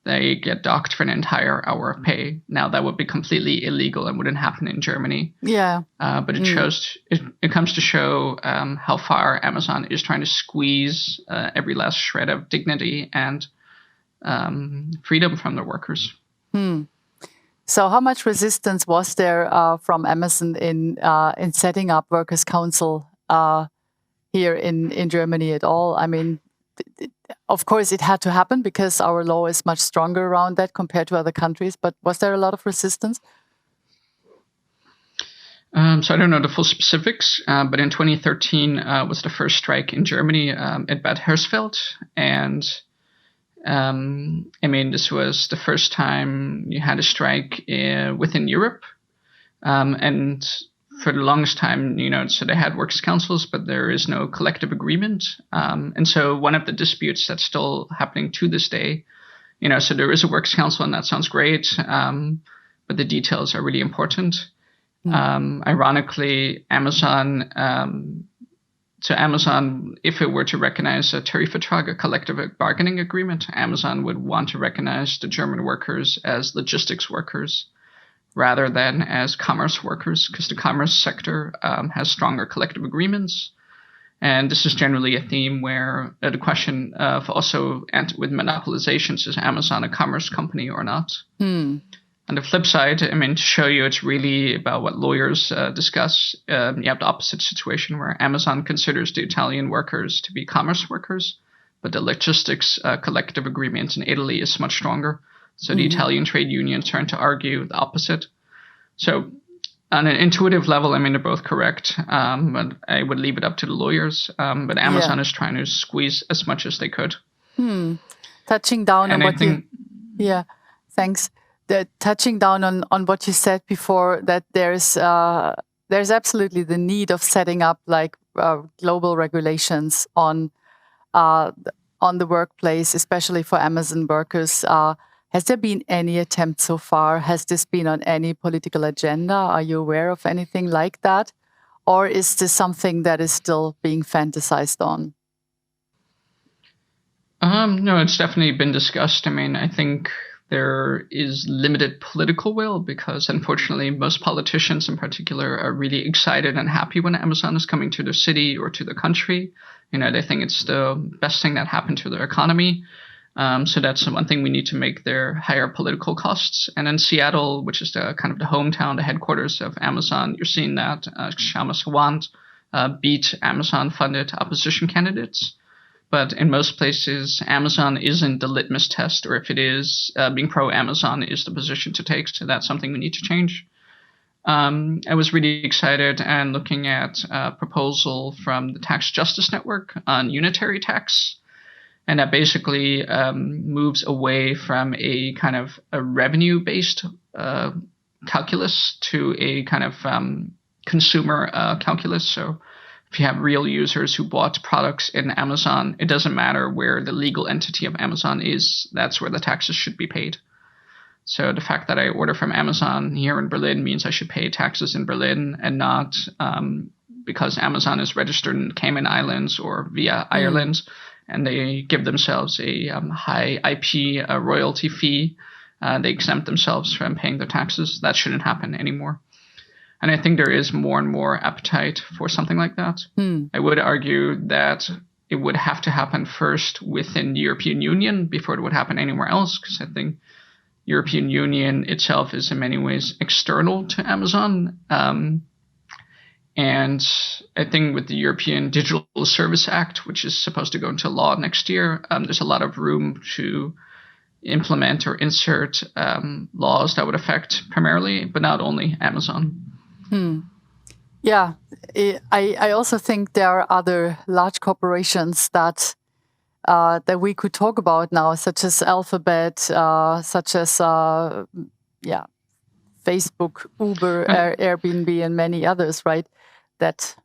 they get docked for an entire hour of pay. Now that would be completely illegal and wouldn't happen in Germany. Yeah. But it shows. It comes to show how far Amazon is trying to squeeze every last shred of dignity and freedom from their workers. So, how much resistance was there from Amazon in setting up workers' council here in Germany at all? I mean, of course, it had to happen because our law is much stronger around that compared to other countries. But was there a lot of resistance? So I don't know the full specifics, but in 2013 was the first strike in Germany at Bad Hersfeld. And this was the first time you had a strike within Europe. And for the longest time, so they had works councils, but there is no collective agreement. And so one of the disputes that's still happening to this day, so there is a works council and that sounds great, but the details are really important. Ironically, Amazon, if it were to recognize a Tarifvertrag, a collective bargaining agreement, Amazon would want to recognize the German workers as logistics workers rather than as commerce workers, because the commerce sector has stronger collective agreements. And this is generally a theme where the question of also with monopolizations, is Amazon a commerce company or not? On the flip side, to show you it's really about what lawyers discuss, you have the opposite situation where Amazon considers the Italian workers to be commerce workers, but the logistics collective agreement in Italy is much stronger. So the Italian trade unions turn to argue the opposite. So on an intuitive level, they're both correct, but I would leave it up to the lawyers. But Amazon is trying to squeeze as much as they could. Touching down on what thanks. Touching down on what you said before, that there's absolutely the need of setting up like global regulations on the workplace, especially for Amazon workers. Has there been any attempt so far? Has this been on any political agenda? Are you aware of anything like that? Or is this something that is still being fantasized on? No, it's definitely been discussed. I think there is limited political will because, unfortunately, most politicians in particular are really excited and happy when Amazon is coming to their city or to the country. They think it's the best thing that happened to their economy. So that's one thing we need to make their higher political costs. And in Seattle, which is the kind of the hometown, the headquarters of Amazon, you're seeing that Kshama Sawant beat Amazon-funded opposition candidates. But in most places, Amazon isn't the litmus test, or if it is, being pro-Amazon is the position to take. So that's something we need to change. I was really excited and looking at a proposal from the Tax Justice Network on unitary tax. And that basically moves away from a kind of a revenue-based calculus to a kind of consumer calculus. So if you have real users who bought products in Amazon, it doesn't matter where the legal entity of Amazon is. That's where the taxes should be paid. So the fact that I order from Amazon here in Berlin means I should pay taxes in Berlin and not because Amazon is registered in Cayman Islands or via Ireland. And they give themselves a high IP royalty fee. They exempt themselves from paying their taxes. That shouldn't happen anymore. And I think there is more and more appetite for something like that. I would argue that it would have to happen first within the European Union before it would happen anywhere else, because I think European Union itself is in many ways external to Amazon. And I think with the European Digital Service Act, which is supposed to go into law next year, there's a lot of room to implement or insert laws that would affect primarily, but not only Amazon. Yeah, I also think there are other large corporations that we could talk about now, such as Alphabet, such as Facebook, Uber, And Airbnb, and many others, right? That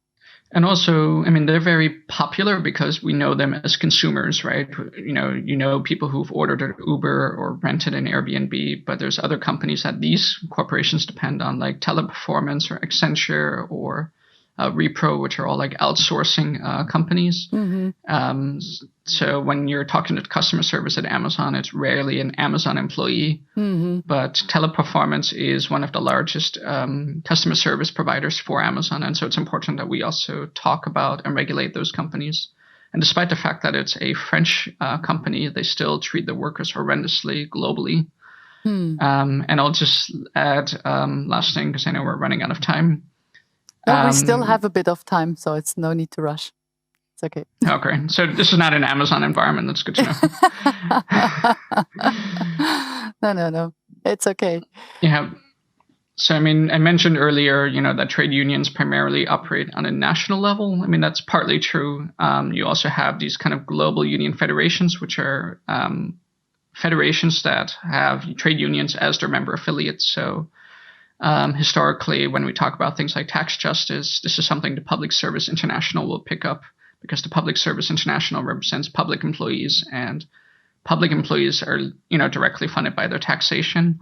And also, I mean, they're very popular because we know them as consumers, right? You know people who've ordered an Uber or rented an Airbnb, but there's other companies that these corporations depend on, like Teleperformance or Accenture or Repro, which are all like outsourcing companies. mm-hmm. So when you're talking to customer service at Amazon, it's rarely an Amazon employee. Mm-hmm. But Teleperformance is one of the largest customer service providers for Amazon. And so it's important that we also talk about and regulate those companies. And despite the fact that it's a French company, they still treat the workers horrendously globally. And I'll just add last thing, because I know we're running out of time. Well, we still have a bit of time, so it's no need to rush. It's okay. Okay. So this is not an Amazon environment. That's good to know. No. It's okay. Yeah. So, I mean, I mentioned earlier, that trade unions primarily operate on a national level. I mean, that's partly true. You also have these kind of global union federations, which are federations that have trade unions as their member affiliates. So historically, when we talk about things like tax justice, this is something the Public Service International will pick up, because the Public Service International represents public employees, and public employees are, directly funded by their taxation.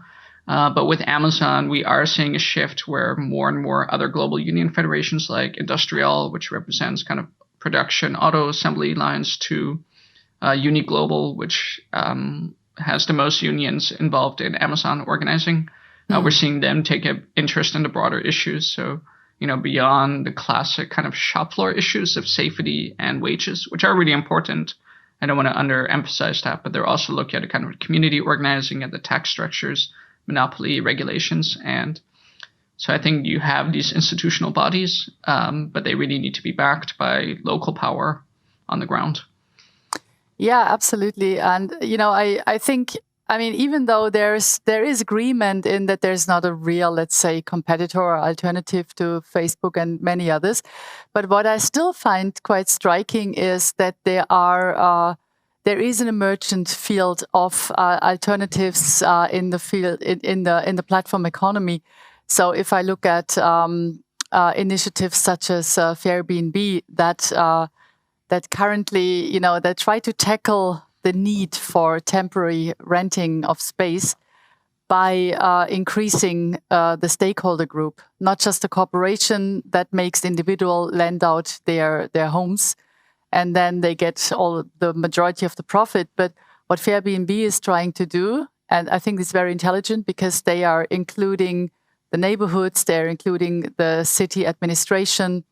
But with Amazon, we are seeing a shift where more and more other global union federations like Industrial, which represents kind of production auto assembly lines, to Uni Global, which has the most unions involved in Amazon organizing. We're seeing them take an interest in the broader issues. So, beyond the classic kind of shop floor issues of safety and wages, which are really important. I don't want to underemphasize that, but they're also looking at kind of community organizing, at the tax structures, monopoly regulations. And so I think you have these institutional bodies, but they really need to be backed by local power on the ground. Yeah, absolutely. And, I think, even though there is agreement in that there's not a real, let's say, competitor or alternative to Facebook and many others, but what I still find quite striking is that there is an emergent field of alternatives in the field in the platform economy. So if I look at initiatives such as Airbnb that currently, that try to tackle the need for temporary renting of space by increasing the stakeholder group, not just the corporation that makes individual lend out their homes, and then they get all the majority of the profit. But what Airbnb is trying to do, and I think it's very intelligent, because they are including the neighborhoods, they're including the city administration.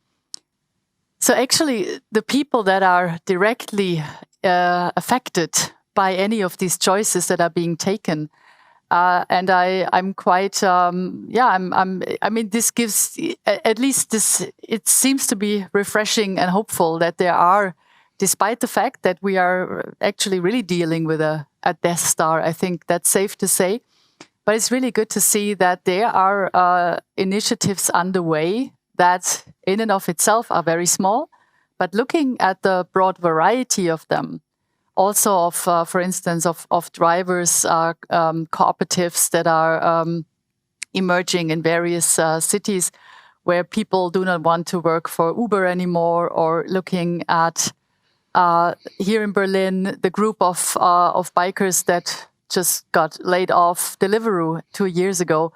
So actually, the people that are directly affected by any of these choices that are being taken, and I'm quite, this gives, at least this, it seems to be refreshing and hopeful that there are, despite the fact that we are actually really dealing with a Death Star, I think that's safe to say. But it's really good to see that there are initiatives underway that in and of itself are very small, but looking at the broad variety of them, also of, for instance, of drivers, cooperatives that are emerging in various cities where people do not want to work for Uber anymore, or looking at here in Berlin, the group of bikers that just got laid off Deliveroo 2 years ago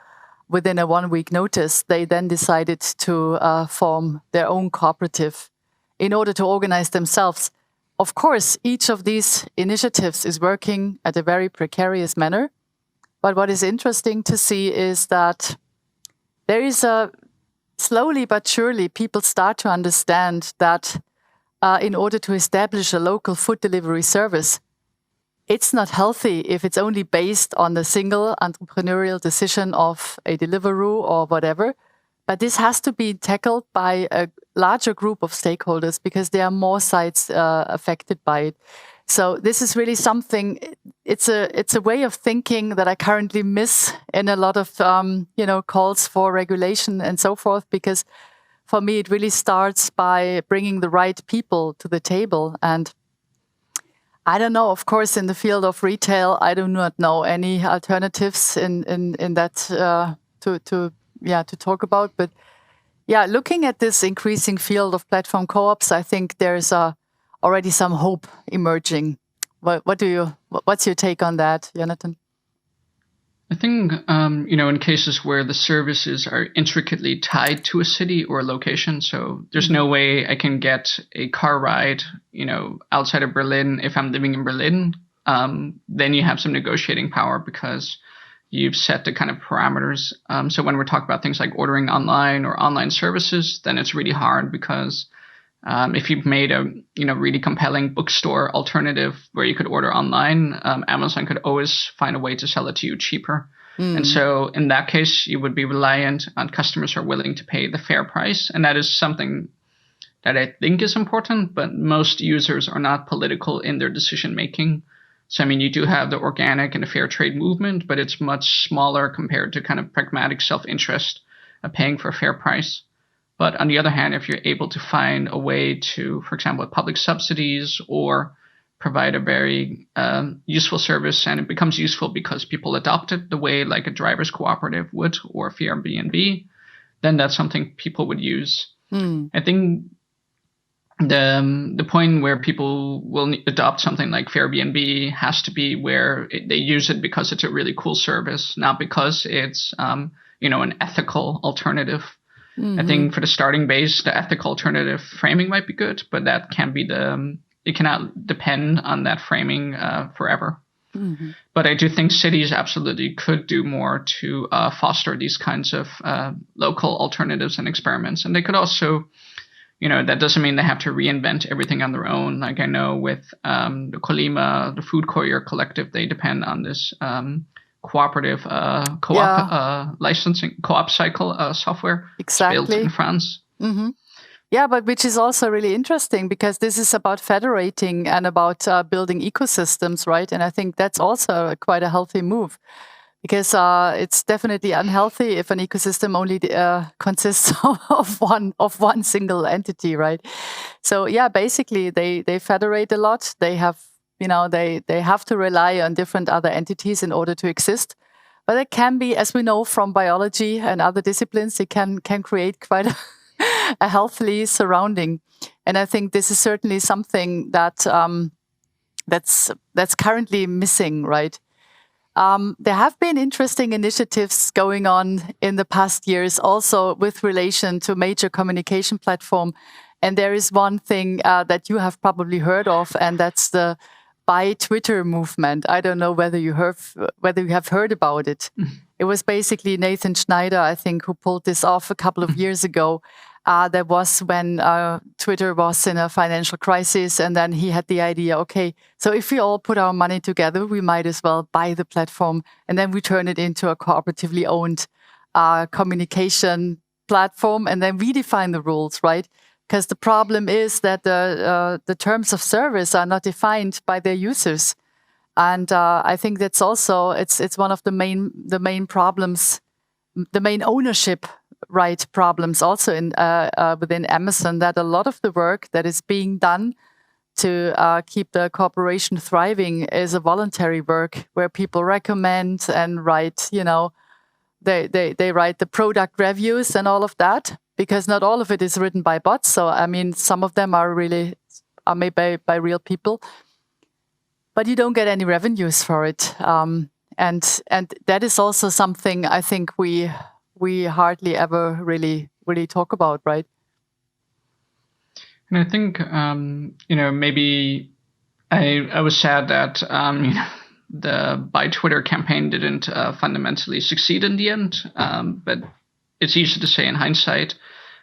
within a 1 week notice. They then decided to form their own cooperative in order to organize themselves. Of course, each of these initiatives is working at a very precarious manner. But what is interesting to see is that there is slowly but surely people start to understand that in order to establish a local food delivery service, it's not healthy if it's only based on the single entrepreneurial decision of a Deliveroo or whatever. But this has to be tackled by a larger group of stakeholders, because there are more sides affected by it. So this is really something. It's a way of thinking that I currently miss in a lot of calls for regulation and so forth. Because for me, it really starts by bringing the right people to the table. And I don't know, of course, in the field of retail, I do not know any alternatives in that to talk about. But yeah, looking at this increasing field of platform co-ops, I think there's already some hope emerging. What's your take on that, Yonatan? I think, in cases where the services are intricately tied to a city or a location, so there's no way I can get a car ride, outside of Berlin if I'm living in Berlin, then you have some negotiating power because you've set the kind of parameters. So when we're talking about things like ordering online or online services, then it's really hard because if you've made a really compelling bookstore alternative where you could order online, Amazon could always find a way to sell it to you cheaper. And so in that case, you would be reliant on customers who are willing to pay the fair price. And that is something that I think is important, but most users are not political in their decision making. So, you do have the organic and the fair trade movement, but it's much smaller compared to kind of pragmatic self-interest of paying for a fair price. But on the other hand, if you're able to find a way to, for example, with public subsidies or provide a very useful service, and it becomes useful because people adopt it the way like a driver's cooperative would or Airbnb, then that's something people would use. I think the point where people will adopt something like Airbnb has to be where they use it because it's a really cool service, not because it's an ethical alternative. I think for the starting base, the ethical alternative framing might be good, but that can be it cannot depend on that framing forever. But I do think cities absolutely could do more to foster these kinds of local alternatives and experiments. And they could also, that doesn't mean they have to reinvent everything on their own. Like I know with the Colima, the Food Courier Collective, they depend on this cooperative co-op licensing co-op cycle software built in France. Yeah, but which is also really interesting because this is about federating and about building ecosystems, right? And I think that's also quite a healthy move because it's definitely unhealthy if an ecosystem only consists of one single entity, right? So yeah, basically they federate a lot. They have they have to rely on different other entities in order to exist. But it can be, as we know from biology and other disciplines, it can create quite a healthy surrounding. And I think this is certainly something that that's currently missing, right? There have been interesting initiatives going on in the past years, also with relation to major communication platform. And there is one thing that you have probably heard of, and that's the Buy Twitter movement. I don't know whether you have heard about it. It was basically Nathan Schneider, I think, who pulled this off a couple of years ago. That was when Twitter was in a financial crisis, and then he had the idea, okay, so if we all put our money together, we might as well buy the platform, and then we turn it into a cooperatively owned communication platform, and then we define the rules, right? Because the problem is that the terms of service are not defined by their users, and I think that's also it's one of the main problems, the main ownership right problems also in within Amazon, that a lot of the work that is being done to keep the corporation thriving is a voluntary work where people recommend and write, they write the product reviews and all of that, because not all of it is written by bots. So, some of them are made by real people, but you don't get any revenues for it. And that is also something I think we hardly ever really talk about, right? And I think, maybe I was sad that, the Buy Twitter campaign didn't fundamentally succeed in the end. But it's easy to say in hindsight.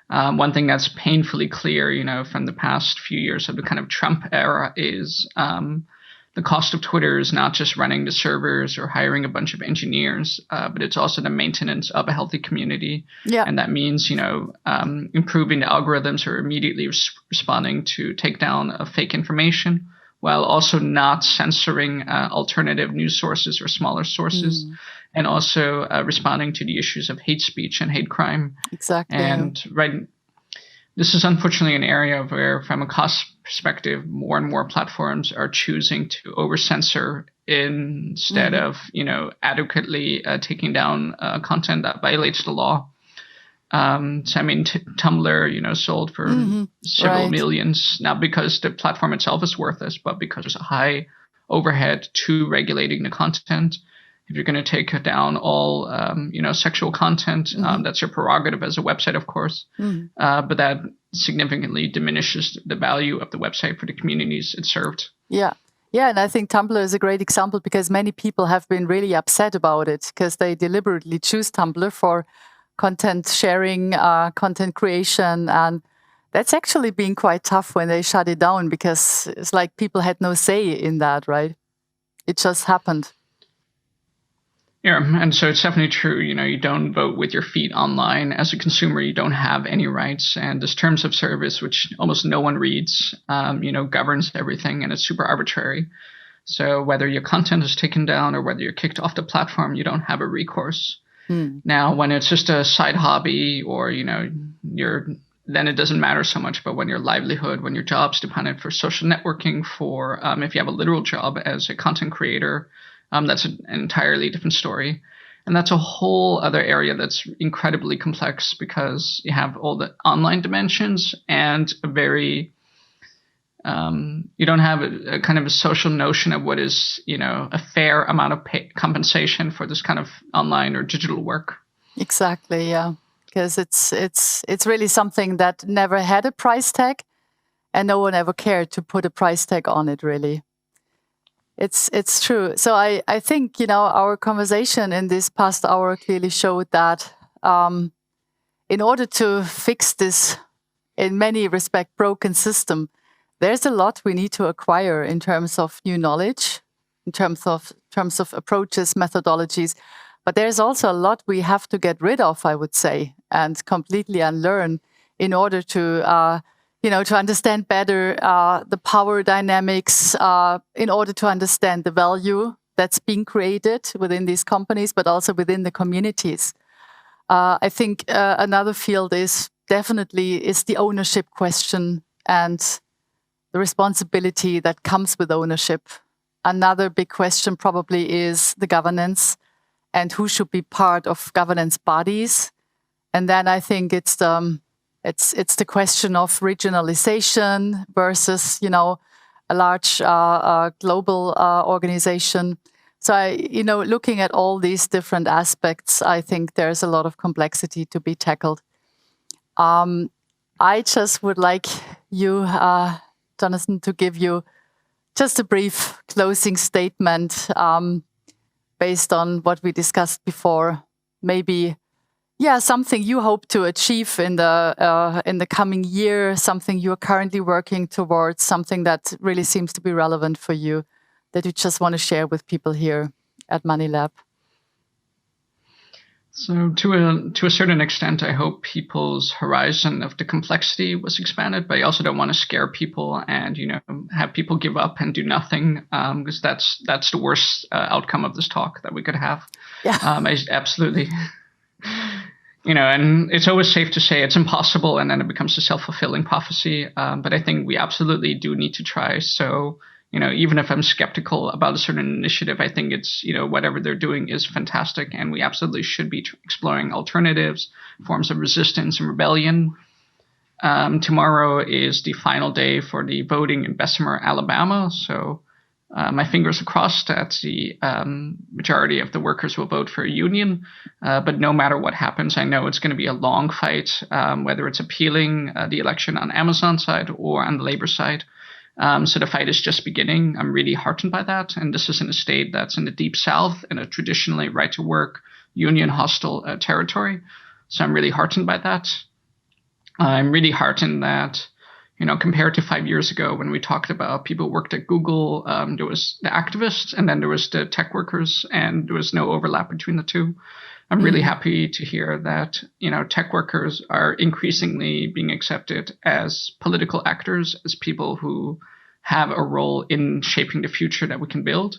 One thing that's painfully clear, from the past few years of the kind of Trump era is the cost of Twitter is not just running the servers or hiring a bunch of engineers, but it's also the maintenance of a healthy community. Yeah. And that means, improving the algorithms or immediately responding to take down fake information, while also not censoring alternative news sources or smaller sources, and also responding to the issues of hate speech and hate crime. Exactly. And This is unfortunately an area where, from a cost perspective, more and more platforms are choosing to over-censor instead of, adequately taking down content that violates the law. So I mean, Tumblr, sold for several millions, not because the platform itself is worthless, but because there's a high overhead to regulating the content. If you're going to take down all, sexual content, that's your prerogative as a website, of course. But that significantly diminishes the value of the website for the communities it served. Yeah. Yeah, and I think Tumblr is a great example because many people have been really upset about it because they deliberately choose Tumblr for content sharing, content creation. And that's actually been quite tough when they shut it down because it's like people had no say in that, right? It just happened. Yeah, and so it's definitely true. You don't vote with your feet online. As a consumer, you don't have any rights. And this terms of service, which almost no one reads, governs everything, and it's super arbitrary. So whether your content is taken down or whether you're kicked off the platform, you don't have a recourse. Now, when it's just a side hobby or, then it doesn't matter so much. But when your livelihood, when your job's dependent for social networking, for if you have a literal job as a content creator, that's an entirely different story. And that's a whole other area that's incredibly complex because you have all the online dimensions and a very, you don't have a kind of a social notion of what is, a fair amount of compensation for this kind of online or digital work. Exactly, yeah. Because it's really something that never had a price tag and no one ever cared to put a price tag on it, really. It's true. So I think, our conversation in this past hour clearly showed that in order to fix this, in many respects, broken system, there's a lot we need to acquire in terms of new knowledge, in terms of approaches, methodologies. But there's also a lot we have to get rid of, I would say, and completely unlearn in order to to understand better the power dynamics, in order to understand the value that's being created within these companies, but also within the communities. I think another field is the ownership question and the responsibility that comes with ownership. Another big question probably is the governance and who should be part of governance bodies. And then I think it's the question of regionalization versus, a large global organization. So, looking at all these different aspects, I think there's a lot of complexity to be tackled. I just would like you, Jonathan, to give you just a brief closing statement based on what we discussed before. Maybe something you hope to achieve in the coming year, something you're currently working towards, something that really seems to be relevant for you, that you just want to share with people here at MoneyLab. So to a certain extent, I hope people's horizon of the complexity was expanded, but I also don't want to scare people and, have people give up and do nothing, because that's the worst outcome of this talk that we could have. Yeah. I absolutely... and it's always safe to say it's impossible and then it becomes a self-fulfilling prophecy. But I think we absolutely do need to try. So, even if I'm skeptical about a certain initiative, I think it's, whatever they're doing is fantastic. And we absolutely should be exploring alternatives, forms of resistance and rebellion. Tomorrow is the final day for the voting in Bessemer, Alabama. So my fingers are crossed that the majority of the workers will vote for a union. But no matter what happens, I know it's going to be a long fight, whether it's appealing the election on Amazon's side or on the labor side. So the fight is just beginning. I'm really heartened by that. And this is in a state that's in the deep South, in a traditionally right-to-work, union-hostile territory. So I'm really heartened by that. I'm really heartened that, compared to 5 years ago when we talked about people who worked at Google, there was the activists and then there was the tech workers, and there was no overlap between the two. I'm really happy to hear that, tech workers are increasingly being accepted as political actors, as people who have a role in shaping the future that we can build.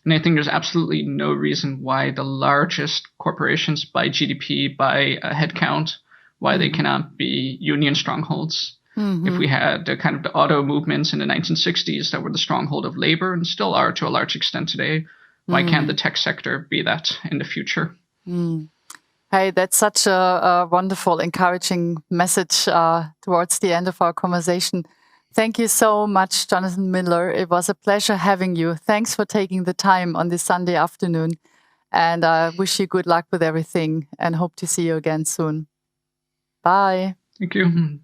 And I think there's absolutely no reason why the largest corporations by GDP, by headcount, why they cannot be union strongholds. Mm-hmm. If we had the kind of the auto movements in the 1960s that were the stronghold of labor and still are to a large extent today, why can't the tech sector be that in the future? Hey, that's such a wonderful, encouraging message towards the end of our conversation. Thank you so much, Jonathan Miller. It was a pleasure having you. Thanks for taking the time on this Sunday afternoon. And I wish you good luck with everything and hope to see you again soon. Bye. Thank you.